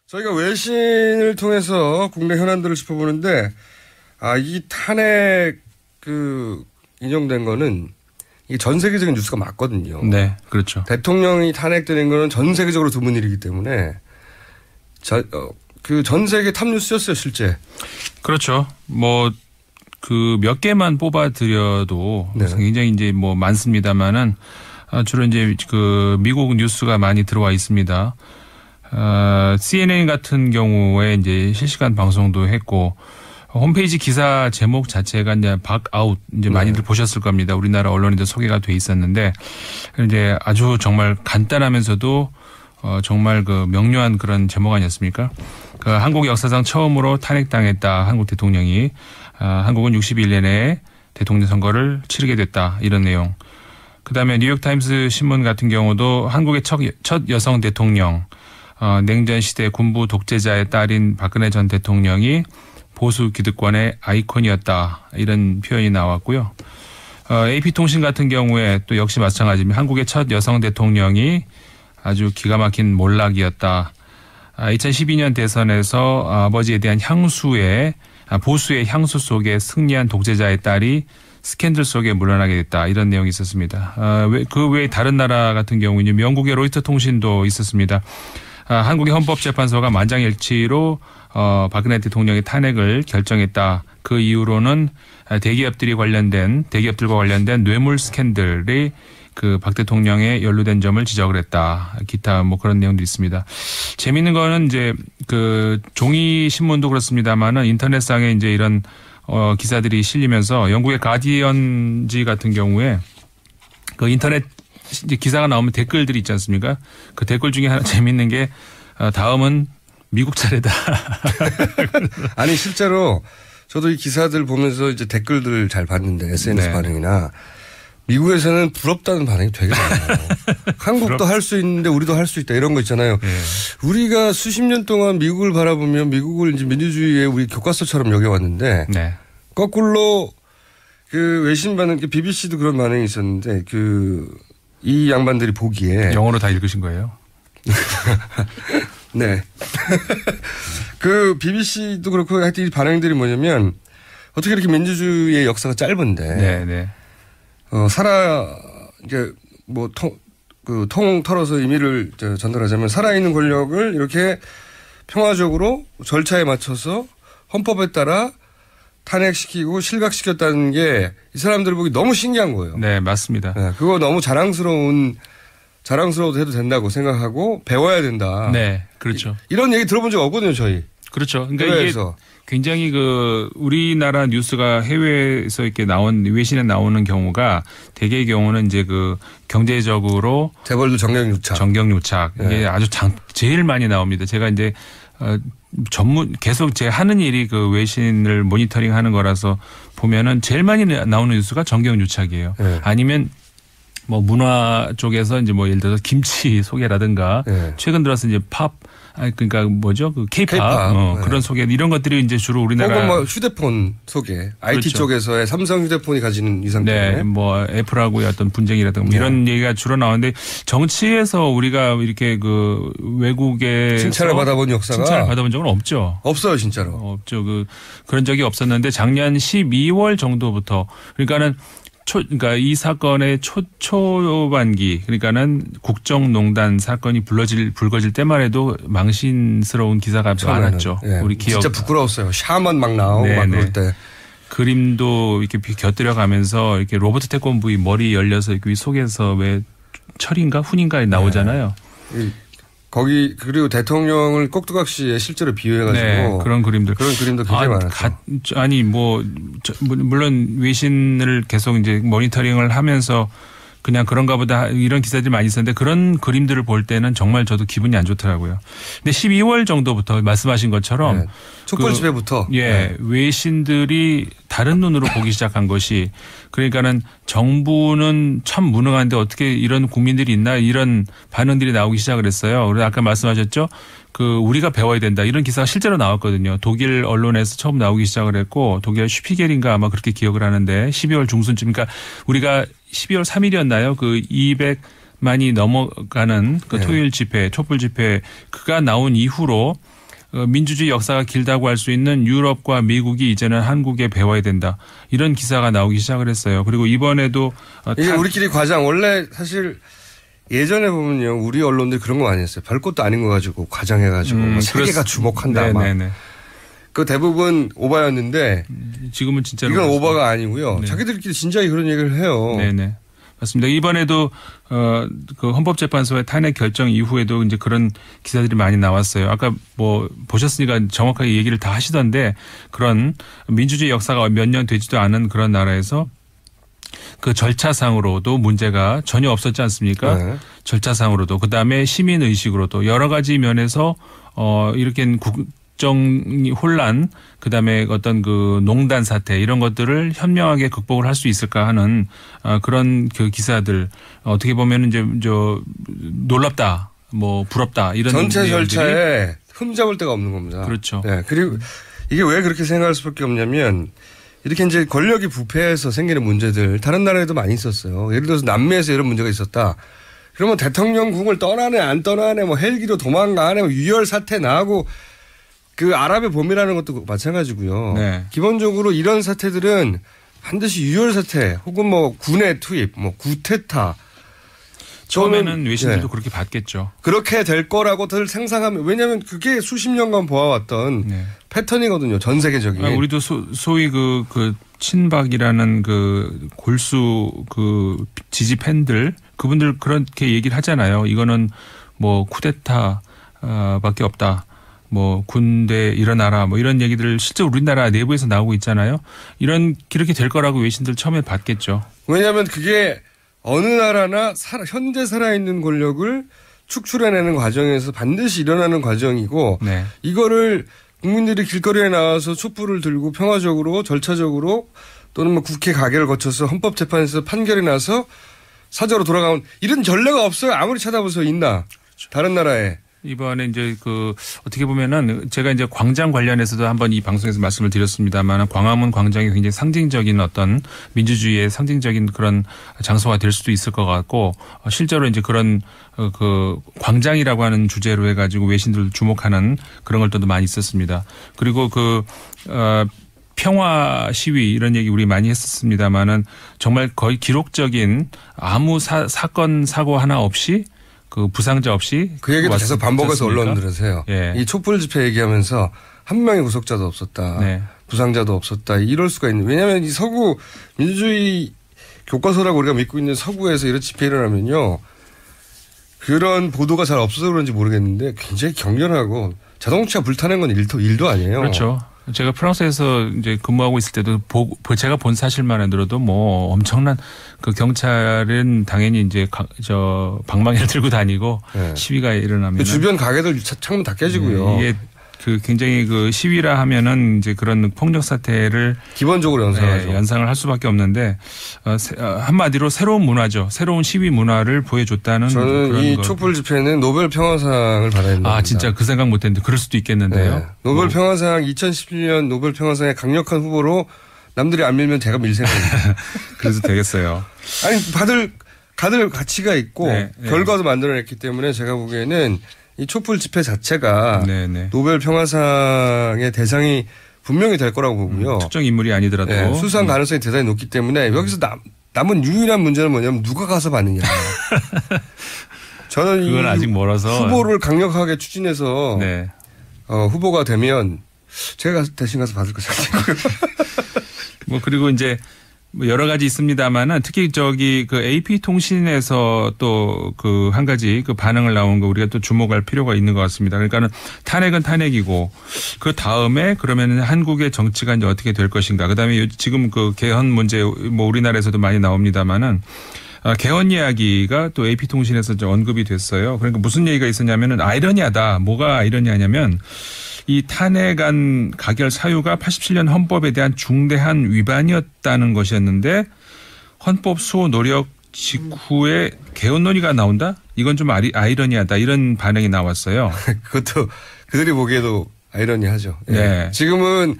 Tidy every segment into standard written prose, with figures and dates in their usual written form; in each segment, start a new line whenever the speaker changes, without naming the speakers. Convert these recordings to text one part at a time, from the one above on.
저희가 외신을 통해서 국내 현안들을 짚어보는데, 이 탄핵 인용된 거는 이게 전 세계적인 뉴스가 맞거든요.
네, 그렇죠.
대통령이 탄핵되는 거는 전 세계적으로 드문 일이기 때문에 전 세계 탑 뉴스였어요, 실제.
그렇죠. 몇 개만 뽑아드려도 네. 굉장히 이제 많습니다만은 주로 이제 미국 뉴스가 많이 들어와 있습니다. CNN 같은 경우에 이제 실시간 방송도 했고 홈페이지 기사 제목 자체가 이제 박아웃 이제 많이들 보셨을 겁니다. 우리나라 언론에도 소개가 돼 있었는데 이제 아주 정말 간단하면서도 정말 명료한 그런 제목 아니었습니까? 한국 역사상 처음으로 탄핵당했다. 한국 대통령이 한국은 61년 내에 대통령 선거를 치르게 됐다. 이런 내용. 그다음에 뉴욕타임스 신문 같은 경우도 한국의 첫 여성 대통령 냉전 시대 군부 독재자의 딸인 박근혜 전 대통령이 보수 기득권의 아이콘이었다. 이런 표현이 나왔고요. AP통신 같은 경우에 또 역시 마찬가지입니다. 한국의 첫 여성 대통령이 아주 기가 막힌 몰락이었다. 2012년 대선에서 아버지에 대한 보수의 향수 속에 승리한 독재자의 딸이 스캔들 속에 물러나게 됐다. 이런 내용이 있었습니다. 그 외에 다른 나라 같은 경우는 영국의 로이터 통신도 있었습니다. 한국의 헌법재판소가 만장일치로 박근혜 대통령의 탄핵을 결정했다. 그 이후로는 대기업들과 관련된 뇌물 스캔들이 박 대통령에 연루된 점을 지적을 했다. 기타 그런 내용도 있습니다. 재미있는 거는 이제 종이 신문도 그렇습니다만은 인터넷상에 이제 이런 기사들이 실리면서 영국의 가디언지 같은 경우에 인터넷 이제 기사가 나오면 댓글들이 있지 않습니까? 그 댓글 중에 하나 재미있는 게 다음은 미국 차례다.
아니 실제로 저도 이 기사들 보면서 이제 댓글들 잘 봤는데 SNS 네. 반응이나 미국에서는 부럽다는 반응이 되게 많아요. 한국도 할 수 있는데 우리도 할 수 있다 이런 거 있잖아요. 네. 우리가 수십 년 동안 미국을 바라보면 미국을 이제 민주주의의 우리 교과서처럼 여겨왔는데 네. 거꾸로 외신 반응, BBC도 그런 반응이 있었는데 이 양반들이 보기에
영어로 다 읽으신 거예요?
네. BBC도 그렇고 하여튼 이 반응들이 뭐냐면 어떻게 이렇게 민주주의의 역사가 짧은데
네, 네.
이제 통 털어서 의미를 전달하자면 살아있는 권력을 이렇게 평화적으로 절차에 맞춰서 헌법에 따라 탄핵시키고 실각시켰다는 게 이 사람들 보기 너무 신기한 거예요.
네, 맞습니다.
네, 그거 너무 자랑스러워도 해도 된다고 생각하고 배워야 된다.
네, 그렇죠.
이런 얘기 들어본 적 없거든요, 저희.
그렇죠. 그러니까 이게 굉장히 우리나라 뉴스가 해외에서 이렇게 외신에 나오는 경우가 대개의 경우는 이제 경제적으로
재벌도
정경유착.
네.
이게 아주 제일 많이 나옵니다. 제가 이제 계속 제 하는 일이 외신을 모니터링 하는 거라서 보면은 제일 많이 나오는 뉴스가 정경유착이에요. 네. 아니면 문화 쪽에서 이제 예를 들어서 김치 소개라든가 네. 최근 들어서 이제 그러니까 K-팝
네.
그런 소개 이런 것들이 이제 주로 우리나라
혹은 휴대폰 소개 IT
그렇죠.
쪽에서의 삼성 휴대폰이 가지는 이상
때문에 네, 애플하고의 어떤 분쟁이라든가 네. 이런 얘기가 주로 나오는데 정치에서 우리가 이렇게 외국에
칭찬을 받아본
적은 없죠.
없어요, 진짜로.
없죠. 그런 적이 없었는데 작년 12월 정도부터 그러니까 이 사건의 초반기, 그러니까는 국정농단 사건이 불거질 때만 해도 망신스러운 기사가 많았죠.
네.
우리 기억.
진짜 부끄러웠어요. 샤먼 막 나오고 네, 그럴 때.
그림도 이렇게 곁들여 가면서 이렇게 로버트 태권브이 머리 열려서 이 속에서 왜 철인가 훈인가에 나오잖아요.
네. 그리고 대통령을 꼭두각시에 실제로 비유해가지고.
네, 그런 그림도
굉장히 많았죠.
물론 외신을 계속 이제 모니터링을 하면서 그냥 그런가 보다 이런 기사들이 많이 있었는데 그런 그림들을 볼 때는 정말 저도 기분이 안 좋더라고요. 근데 12월 정도부터 말씀하신 것처럼
네. 촛불 집회부터
네. 외신들이 다른 눈으로 보기 시작한 것이 그러니까는 정부는 참 무능한데 어떻게 이런 국민들이 있나 이런 반응들이 나오기 시작을 했어요. 그래서 아까 말씀하셨죠. 우리가 배워야 된다. 이런 기사가 실제로 나왔거든요. 독일 언론에서 처음 나오기 시작을 했고 독일 슈피겔인가 아마 그렇게 기억을 하는데 12월 중순쯤 그러니까 우리가 12월 3일이었나요? 200만이 넘어가는 토요일 집회, 촛불 집회 그가 나온 이후로 민주주의 역사가 길다고 할 수 있는 유럽과 미국이 이제는 한국에 배워야 된다. 이런 기사가 나오기 시작을 했어요. 그리고 이번에도
이게 우리끼리 과장 원래 사실 예전에 보면요. 우리 언론들 그런 거 많이 했어요. 별것도 아닌 거 가지고 과장해가지고 뭐 세계가 주목한다. 네네네. 그 대부분 오바였는데
지금은 진짜로
이건 오바가 아니고요. 네. 자기들끼리 진작에 그런 얘기를 해요.
네네. 맞습니다. 이번에도 그 헌법재판소의 탄핵 결정 이후에도 이제 그런 기사들이 많이 나왔어요. 아까 뭐 보셨으니까 정확하게 얘기를 다 하시던데 그런 민주주의 역사가 몇 년 되지도 않은 그런 나라에서 그 절차상으로도 문제가 전혀 없었지 않습니까? 네. 절차상으로도 그다음에 시민 의식으로도 여러 가지 면에서 이렇게 국정 혼란 그다음에 어떤 그 농단 사태 이런 것들을 현명하게 극복을 할 수 있을까 하는 그런 그 기사들 어떻게 보면 이제 놀랍다 뭐 부럽다 이런
전체 절차에 흠잡을 데가 없는 겁니다.
그렇죠.
네. 그리고 이게 왜 그렇게 생각할 수밖에 없냐면 이렇게 이제 권력이 부패해서 생기는 문제들 다른 나라에도 많이 있었어요. 예를 들어서 남미에서 이런 문제가 있었다. 그러면 대통령궁을 떠나네 안 떠나네 뭐 헬기로 도망가네 뭐 유혈 사태 나고 그 아랍의 봄이라는 것도 마찬가지고요. 네. 기본적으로 이런 사태들은 반드시 유혈 사태 혹은 뭐 군의 투입 뭐 구테타
처음에는 외신들도 네. 그렇게 봤겠죠.
그렇게 될 거라고들 상상하면 왜냐하면 그게 수십 년간 보아왔던 네. 패턴이거든요. 전 세계적인.
우리도 소위 그 친박이라는 그 골수 그 지지 팬들 그분들 그렇게 얘기를 하잖아요. 이거는 뭐 쿠데타밖에 없다. 뭐 군대 일어나라 뭐 이런 얘기들 실제 우리나라 내부에서 나오고 있잖아요. 이렇게 될 거라고 외신들 처음에 봤겠죠.
왜냐하면 그게 어느 나라나 현재 살아있는 권력을 축출해내는 과정에서 반드시 일어나는 과정이고 네. 이거를 국민들이 길거리에 나와서 촛불을 들고 평화적으로 절차적으로 또는 뭐 국회 가결을 거쳐서 헌법재판에서 판결이 나서 사저로 돌아가면 이런 전례가 없어요. 아무리 찾아보세요. 있나. 그렇죠. 다른 나라에.
이번에 이제 어떻게 보면은 제가 이제 광장 관련해서도 한번 이 방송에서 말씀을 드렸습니다만 광화문 광장이 굉장히 상징적인 어떤 민주주의의 상징적인 그런 장소가 될 수도 있을 것 같고 실제로 이제 그런 그 광장이라고 하는 주제로 해가지고 외신들 주목하는 그런 것들도 많이 있었습니다. 그리고 평화 시위 이런 얘기 우리 많이 했었습니다만은 정말 거의 기록적인 아무 사건 사고 하나 없이 그 부상자 없이
그 얘기도 계속 반복해서 언론들에서 해요. 예. 이 촛불 집회 얘기하면서 한 명의 구속자도 없었다. 네. 부상자도 없었다. 이럴 수가 있는. 왜냐하면 이 서구 민주주의 교과서라고 우리가 믿고 있는 서구에서 이런 집회 일어나면요. 그런 보도가 잘 없어서 그런지 모르겠는데 굉장히 격렬하고 자동차 불타는 건 일도 아니에요.
그렇죠. 제가 프랑스에서 이제 근무하고 있을 때도 제가 본 사실만 들어도 뭐 엄청난 그 경찰은 당연히 이제 방망이를 들고 다니고 네. 시위가 일어나면
주변 가게들 창문 다 깨지고요.
네, 이게 그 굉장히 그 시위라 하면은 이제 그런 폭력 사태를
기본적으로 연상하죠.
네, 연상을 할 수밖에 없는데 한마디로 새로운 문화죠. 새로운 시위 문화를 보여줬다는.
저는 이 촛불 집회는 노벨 평화상을 받아야 된다.
진짜 그 생각 못했는데 그럴 수도 있겠는데요. 네.
노벨 평화상 2017년 노벨 평화상의 강력한 후보로 남들이 안 밀면 제가 밀 생각입니다.
그래서 되겠어요.
아니 다들 가치가 있고 네, 네. 결과도 만들어냈기 때문에 제가 보기에는 이 촛불 집회 자체가 네네. 노벨 평화상의 대상이 분명히 될 거라고 보고요.
특정 인물이 아니더라도.
네, 수상 가능성이 대단히 높기 때문에 여기서 남은 유일한 문제는 뭐냐면 누가 가서 받느냐. 저는
그건 아직 멀어서
후보를 강력하게 추진해서 네. 후보가 되면 제가 대신 가서 받을 것 같아요.
뭐 그리고 이제 뭐 여러 가지 있습니다만은 특히 그 AP 통신에서 또 그 한 가지 그 반응을 나온 거 우리가 또 주목할 필요가 있는 것 같습니다. 그러니까는 탄핵은 탄핵이고 그 다음에 그러면 한국의 정치가 이제 어떻게 될 것인가. 그다음에 지금 그 개헌 문제 뭐 우리나라에서도 많이 나옵니다만은 개헌 이야기가 또 AP 통신에서 이제 언급이 됐어요. 그러니까 무슨 얘기가 있었냐면은 아이러니하다. 뭐가 아이러니하냐면 이 탄핵안 가결 사유가 87년 헌법에 대한 중대한 위반이었다는 것이었는데 헌법 수호 노력 직후에 개헌 논의가 나온다? 이건 좀 아이러니하다. 이런 반응이 나왔어요.
그것도 그들이 보기에도 아이러니하죠. 예.
네.
지금은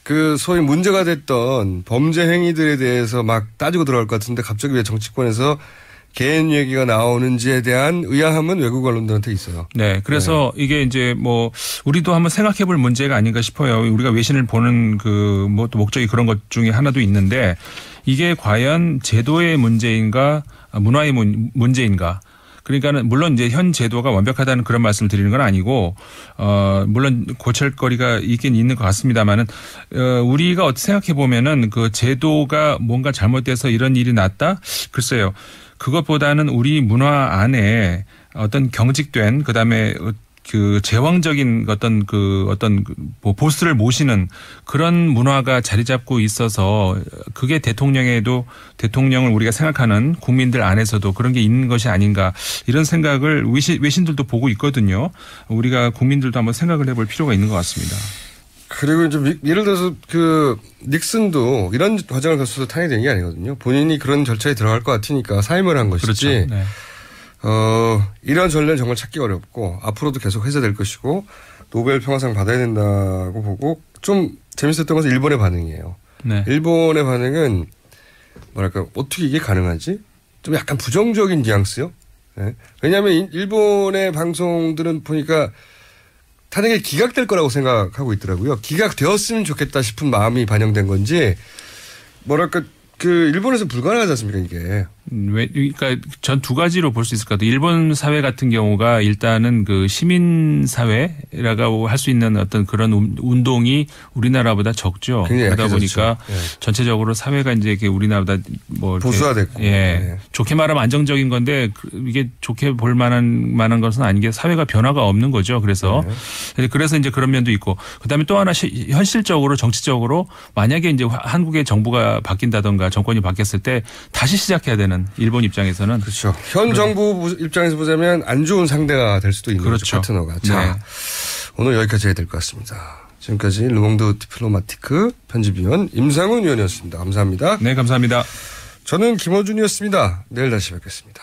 그 소위 문제가 됐던 범죄 행위들에 대해서 막 따지고 들어갈 것 같은데 갑자기 왜 정치권에서 개인 얘기가 나오는지에 대한 의아함은 외국 언론들한테 있어요.
네. 그래서 네. 이게 이제 뭐 우리도 한번 생각해 볼 문제가 아닌가 싶어요. 우리가 외신을 보는 그 뭐 또 목적이 그런 것 중에 하나도 있는데 이게 과연 제도의 문제인가 문화의 문제인가. 그러니까는 물론 이제 현 제도가 완벽하다는 그런 말씀을 드리는 건 아니고 물론 고칠 거리가 있긴 있는 것 같습니다만은 우리가 어떻게 생각해 보면은 그 제도가 뭔가 잘못돼서 이런 일이 났다? 글쎄요. 그것보다는 우리 문화 안에 어떤 경직된 그다음에 그 제왕적인 어떤 뭐 보스를 모시는 그런 문화가 자리 잡고 있어서 그게 대통령을 우리가 생각하는 국민들 안에서도 그런 게 있는 것이 아닌가 이런 생각을 외신들도 보고 있거든요. 우리가 국민들도 한번 생각을 해볼 필요가 있는 것 같습니다.
그리고 이제 예를 들어서 그 닉슨도 이런 과정을 거쳐서 탄핵된 게 아니거든요. 본인이 그런 절차에 들어갈 것 같으니까 사임을 한 것이지.
그렇죠. 네.
이런 전례는 정말 찾기 어렵고 앞으로도 계속 회자될 것이고 노벨 평화상 받아야 된다고 보고 좀 재밌었던 것은 일본의 반응이에요. 네. 일본의 반응은 뭐랄까 어떻게 이게 가능하지? 좀 약간 부정적인 뉘앙스요. 네. 왜냐하면 일본의 방송들은 보니까 탄핵이 기각될 거라고 생각하고 있더라고요. 기각되었으면 좋겠다 싶은 마음이 반영된 건지 뭐랄까 그 일본에서 불가능하지 않습니까 이게.
그러니까 전 두 가지로 볼 수 있을 것 같아요. 일본 사회 같은 경우가 일단은 그 시민 사회라고 할 수 있는 어떤 그런 운동이 우리나라보다 적죠. 그러다 보니까 네. 전체적으로 사회가 이제 이렇게 우리나라보다 뭐
보수화됐고,
예, 네. 좋게 말하면 안정적인 건데 이게 좋게 볼 만한 것은 아닌 게 사회가 변화가 없는 거죠. 그래서 이제 그런 면도 있고 그다음에 또 하나 현실적으로 정치적으로 만약에 이제 한국의 정부가 바뀐다던가 정권이 바뀌었을 때 다시 시작해야 되는. 일본 입장에서는.
그렇죠. 현 정부 입장에서 보자면 안 좋은 상대가 될 수도 있는
그렇죠.
거죠. 파트너가. 자, 네. 오늘 여기까지 해야 될 것 같습니다. 지금까지 르몽드 디플로마티크 편집위원 임상훈 위원이었습니다. 감사합니다.
네, 감사합니다.
저는 김어준이었습니다. 내일 다시 뵙겠습니다.